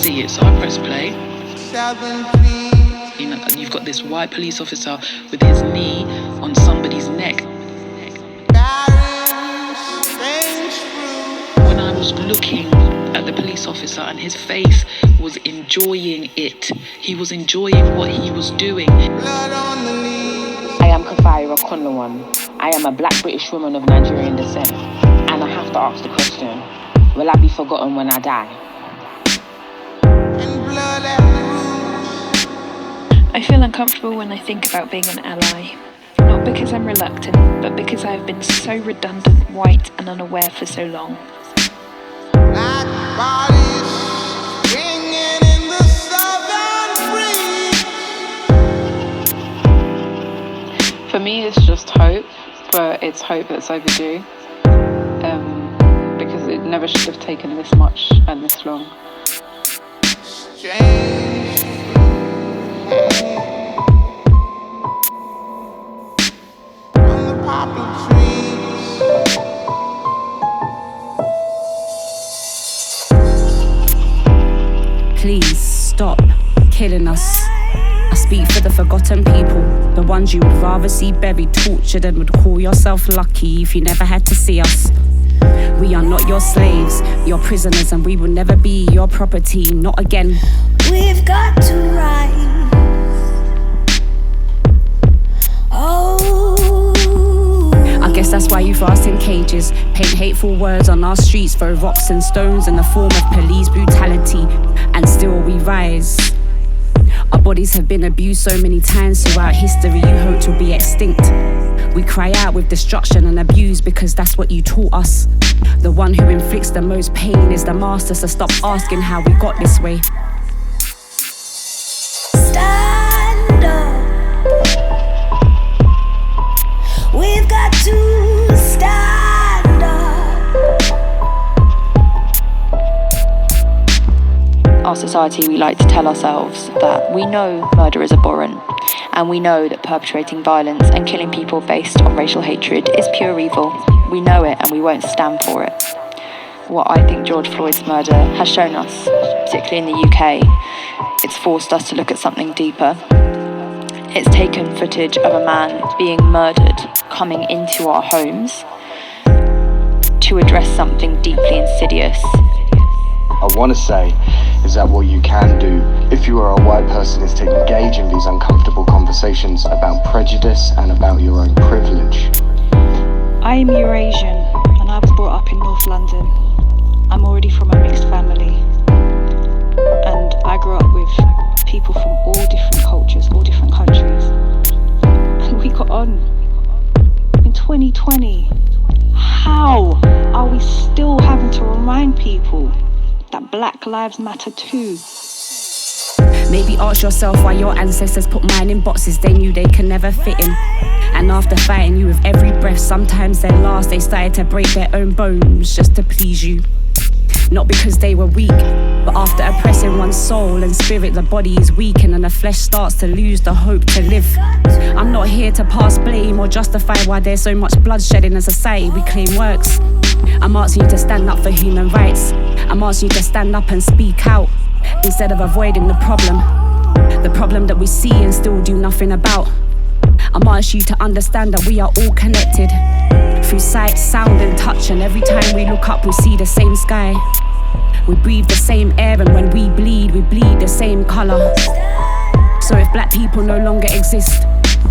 see it, so I press play. You know, and you've got this white police officer with his knee on somebody's neck. When I was looking at the police officer and his face was enjoying it. He was enjoying what he was doing. I am Kafaya Okonlawon. I am a black British woman of Nigerian descent. And I have to ask the question, will I be forgotten when I die? I feel uncomfortable when I think about being an ally. Not because I'm reluctant, but because I have been so redundant, white and unaware for so long. For me, it's just hope, but it's hope that's overdue. Because it never should have taken this much and this long. Please stop killing us. I speak for the forgotten people, the ones you would rather see buried, tortured, and would call yourself lucky if you never had to see us. We are not your slaves, your prisoners, and we will never be your property, not again. We've got to rise. Oh, I guess that's why you fast in cages, paint hateful words on our streets, throw rocks and stones in the form of police brutality, and still we rise. Our bodies have been abused so many times throughout history, you hope to be extinct. We cry out with destruction and abuse because that's what you taught us. The one who inflicts the most pain is the master, so stop asking how we got this way. stand up. We've got to stand up. Our society, we like to tell ourselves that we know murder is abhorrent, and we know that perpetrating violence and killing people based on racial hatred is pure evil. We know it and we won't stand for it. What I think George Floyd's murder has shown us, particularly in the UK, it's forced us to look at something deeper. It's taken footage of a man being murdered coming into our homes to address something deeply insidious. I want to say is that what you can do if you are a white person is to engage in these uncomfortable conversations about prejudice and about your own privilege. I am Eurasian and I was brought up in North London. I'm already from a mixed family and I grew up with people from all different cultures, all different countries, and we got on. In 2020, how are we still having to remind people that Black Lives Matter too? Maybe ask yourself why your ancestors put mine in boxes they knew they could never fit in. And after fighting you with every breath, sometimes their last, they started to break their own bones just to please you. Not because they were weak, but after oppressing one's soul and spirit, the body is weakened and the flesh starts to lose the hope to live. I'm not here to pass blame or justify why there's so much bloodshed in a society we claim works. I'm asking you to stand up for human rights. I'm asking you to stand up and speak out instead of avoiding the problem that we see and still do nothing about. I'm asking you to understand that we are all connected through sight, sound and touch, and every time we look up we see the same sky. We breathe the same air, and when we bleed the same colour. So if black people no longer exist,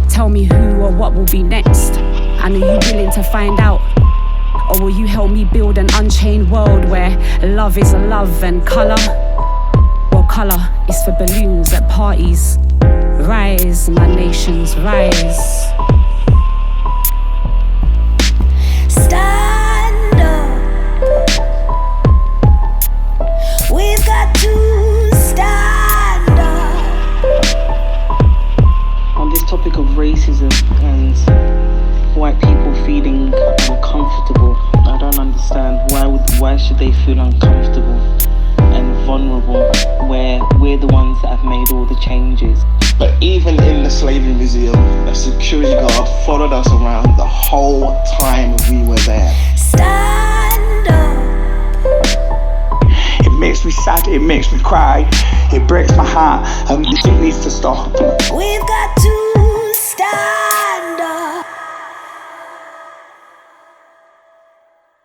tell me who or what will be next. And are you willing to find out? Or will you help me build an unchained world where love is love and colour? Well, colour is for balloons at parties. Rise, my nations, rise. Stand up. We've got to stand up. On this topic of racism and white people feeling uncomfortable, I don't understand why should they feel uncomfortable and vulnerable where we're the ones that have made all the changes. But even in the slavery museum, a security guard followed us around the whole time we were there. Stand up. It makes me sad, it makes me cry. It breaks my heart, and it needs to stop. We've got to